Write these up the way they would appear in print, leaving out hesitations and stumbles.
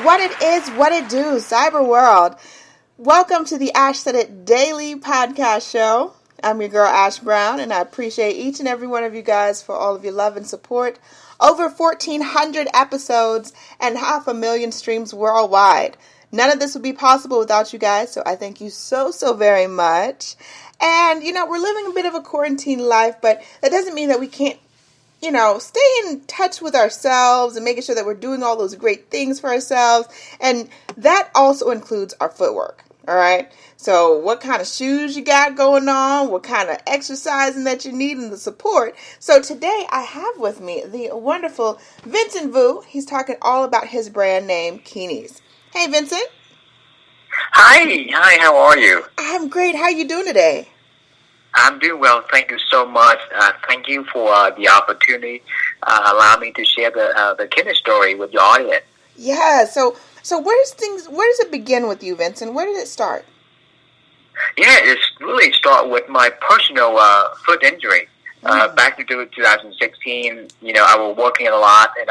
What it is, what it do, cyber world. Welcome to the Ash Said It Daily podcast show. I'm your girl, Ash Brown, and I appreciate each and every one of you guys for all of your love and support. Over 1,400 episodes and 500,000 streams worldwide. None of this would be possible without you guys, so I thank you so very much. And, we're living a bit of a quarantine life, but that doesn't mean that we can't stay in touch with ourselves and making sure that we're doing all those great things for ourselves. And that also includes our footwork. All right. So what kind of shoes you got going on, what kind of exercising that you need and the support. So today I have with me the wonderful Vincent Vu. He's talking all about his brand name, Kinis. Hey, Vincent. Hi, how are you? I'm great. How are you doing today? I'm doing well. Thank you so much. Thank you for the opportunity. Allow me to share the Kinis story with your audience. Yeah. So where does it begin with you, Vincent? Where did it start? Yeah, it really started with my personal foot injury. Back to 2016, I was working a lot, and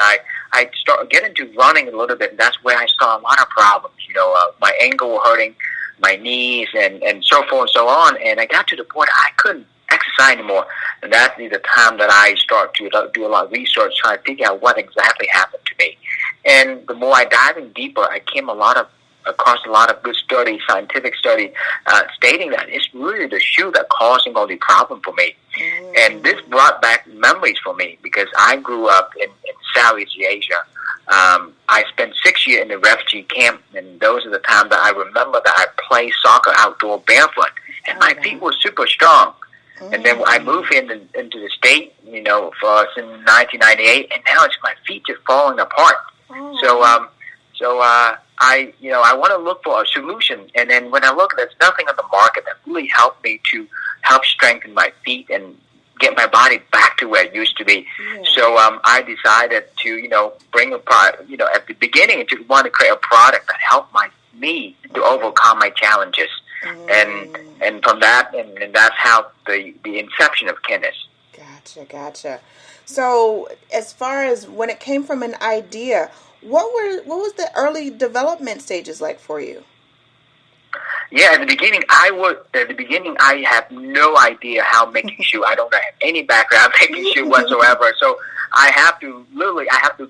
I started getting into running a little bit. And that's where I saw a lot of problems. My ankle was hurting, my knees, and so forth and so on. And I got to the point I couldn't exercise anymore. And that's the time that I started to do a lot of research, trying to figure out what exactly happened to me. And the more I dive in deeper, I came across a lot of good studies, scientific study, stating that it's really the shoe that causing all the problem for me. And this brought back memories for me because I grew up in Southeast Asia. I spent 6 years in the refugee camp, and those are the times that I remember that I played soccer outdoor barefoot, and my feet were super strong. And then I moved into the state, in 1998, and now it's my feet just falling apart. So I want to look for a solution, and then when I look, there's nothing on the market that really helped me to help strengthen my feet and get my body back to where it used to be. Yeah. So I decided to, bring a product, at the beginning, to want to create a product that helped me to overcome my challenges. And from that, and that's how the inception of Kinis. Gotcha. So as far as when it came from an idea, what was the early development stages like for you? Yeah, at the beginning, I had no idea how making shoe. I don't have any background making shoe whatsoever. So I have to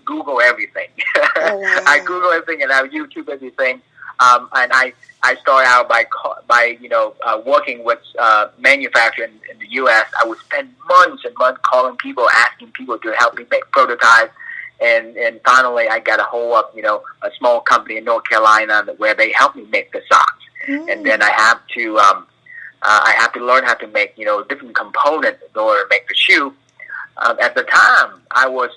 Google everything. Oh, wow. I Google everything and I YouTube everything. And I started out by working with manufacturers in the U.S. I would spend months and months calling people, asking people to help me make prototypes. And finally, I got a hold of a small company in North Carolina where they helped me make the socks. And then I have to learn how to make different components in order to make the shoe. At the time, I was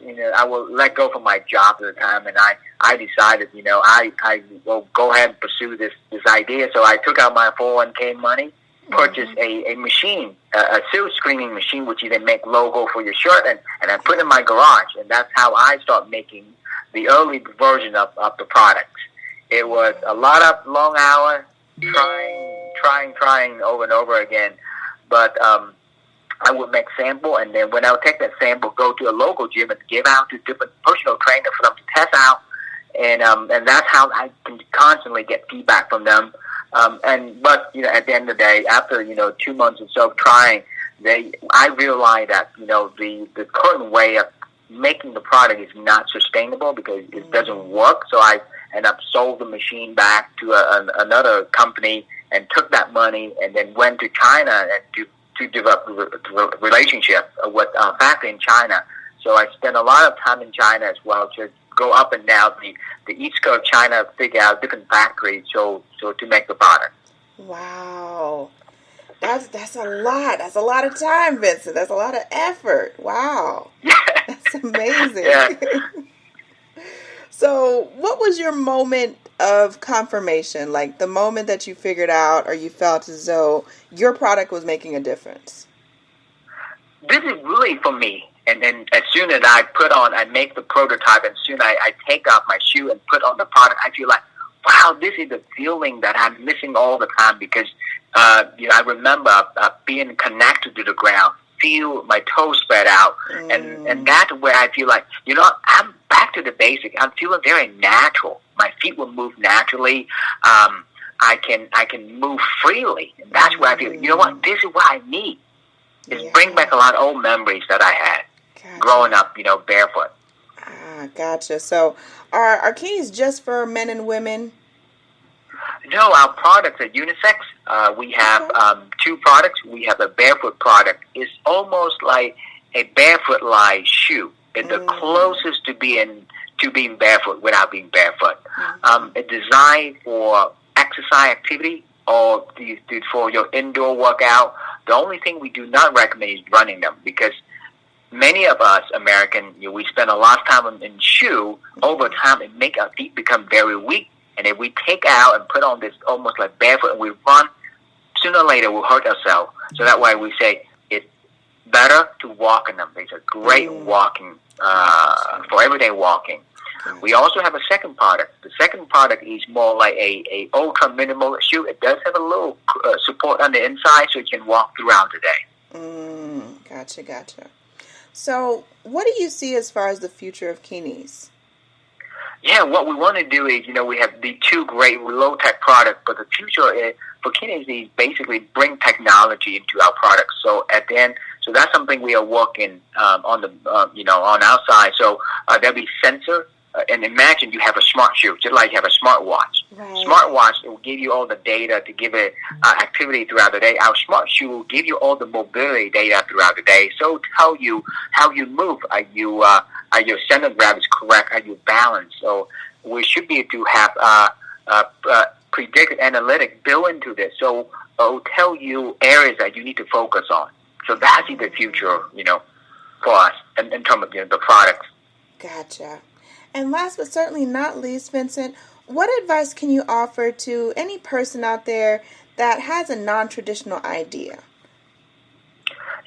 let go from my job at the time, and I decided I will go ahead and pursue this idea. So I took out my 401k money, purchased a machine, a silk screening machine, which you then make logo for your shirt, and I put it in my garage, and that's how I started making the early version of the products. It was a lot of long hours, trying over and over again, but I would make sample, and then when I would take that sample, go to a local gym and give out to different personal trainers for them to test out, and that's how I can constantly get feedback from them. But at the end of the day, after 2 months or so of trying, I realized that the current way of making the product is not sustainable because it doesn't work. So I ended up sold the machine back to another company and took that money and then went to China and to develop a relationship with a factory in China. So I spent a lot of time in China as well to go up and down the east coast of China, figure out different factories so to make the product. Wow. That's a lot. That's a lot of time, Vincent. That's a lot of effort. Wow. Yeah. That's amazing. Yeah. So what was your moment of confirmation, like the moment that you figured out or you felt as though your product was making a difference? This is really for me. And then as soon as I make the prototype, and soon I take off my shoe and put on the product, I feel like, wow, this is the feeling that I'm missing all the time because, I remember being connected to the ground. feel my toes spread out. And that's where I feel like, I'm back to the basic. I'm feeling very natural. My feet will move naturally. I can move freely. And that's where I feel, you know what, this is what I need. It's bring back a lot of old memories that I had growing up, barefoot. Gotcha. So are Kinis just for men and women? No, our products are unisex. We have two products. We have a barefoot product. It's almost like a barefoot-like shoe. It's the closest to being barefoot without being barefoot. It's designed for exercise activity or for your indoor workout. The only thing we do not recommend is running them, because many of us American, we spend a lot of time in shoe. Over time, it make our feet become very weak. And if we take out and put on this almost like barefoot and we run, sooner or later we'll hurt ourselves. So that's why we say it's better to walk in them. It's a great walking, for everyday walking. We also have a second product. The second product is more like a ultra minimal shoe. It does have a little support on the inside, so you can walk throughout the day. Gotcha. So what do you see as far as the future of Kinis? Yeah, what we want to do is, we have the two great low-tech products, but the future is, for Kinis is basically bring technology into our products. So at the end, so that's something we are working on the, on our side. So there'll be sensor, and imagine you have a smart shoe, just like you have a smartwatch. Right. Smartwatch, it will give you all the data to give it activity throughout the day. Our smart shoe will give you all the mobility data throughout the day. So tell you how you move. Are your center of gravity correct? Are you balanced? So we should be able to have predictive analytics built into this. So it will tell you areas that you need to focus on. So that's the future, for us in terms of the products. Gotcha. And last but certainly not least, Vincent, what advice can you offer to any person out there that has a non-traditional idea?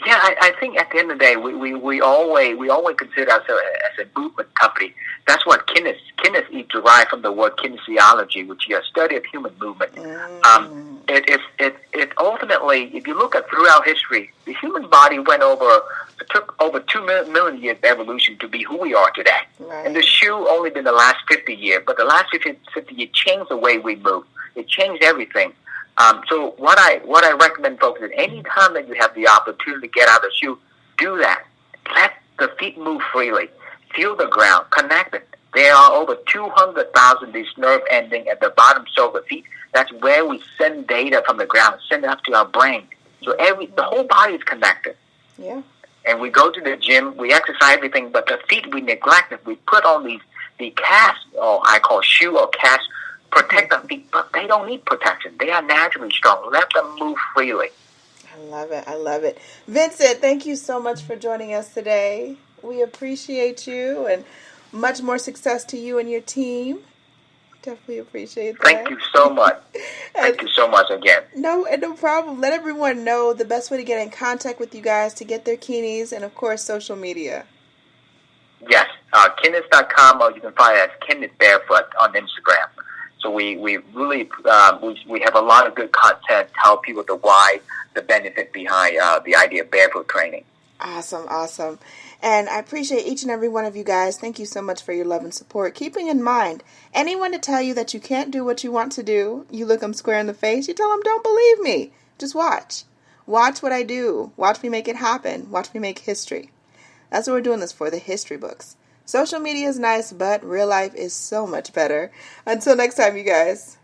Yeah, I think at the end of the day, we always consider ourselves as a movement company. That's what Kinis is derived from the word kinesiology, which is a study of human movement. It ultimately, if you look at throughout history, the human body took over 2 million years of evolution to be who we are today. Right. And the shoe only been the last 50 years, but the last 50 years changed the way we move. It changed everything. So what I recommend folks is any time that you have the opportunity to get out of the shoe, do that. Let the feet move freely. Feel the ground. Connect it. There are over 200,000 these nerve ending at the bottom sole of the feet. That's where we send data from the ground, send it up to our brain. So the whole body is connected. Yeah. And we go to the gym, we exercise everything, but the feet we neglect it. We put on the casts, or I call shoe or cast, protect the feet, but they don't need protection. They are naturally strong. Let them move freely. I love it. Vincent, thank you so much for joining us today. We appreciate you, and much more success to you and your team. Definitely appreciate that. Thank you so much. Thank you so much again. No problem. Let everyone know the best way to get in contact with you guys to get their Kinis, and of course, social media. Yes, Kinis.com, or you can find us Kinis Barefoot on Instagram. So we really we have a lot of good content to help people to why the benefit behind the idea of barefoot training. Awesome. And I appreciate each and every one of you guys. Thank you so much for your love and support. Keeping in mind, anyone to tell you that you can't do what you want to do, you look them square in the face, you tell them, don't believe me. Just watch. Watch what I do. Watch me make it happen. Watch me make history. That's what we're doing this for, the history books. Social media is nice, but real life is so much better. Until next time, you guys.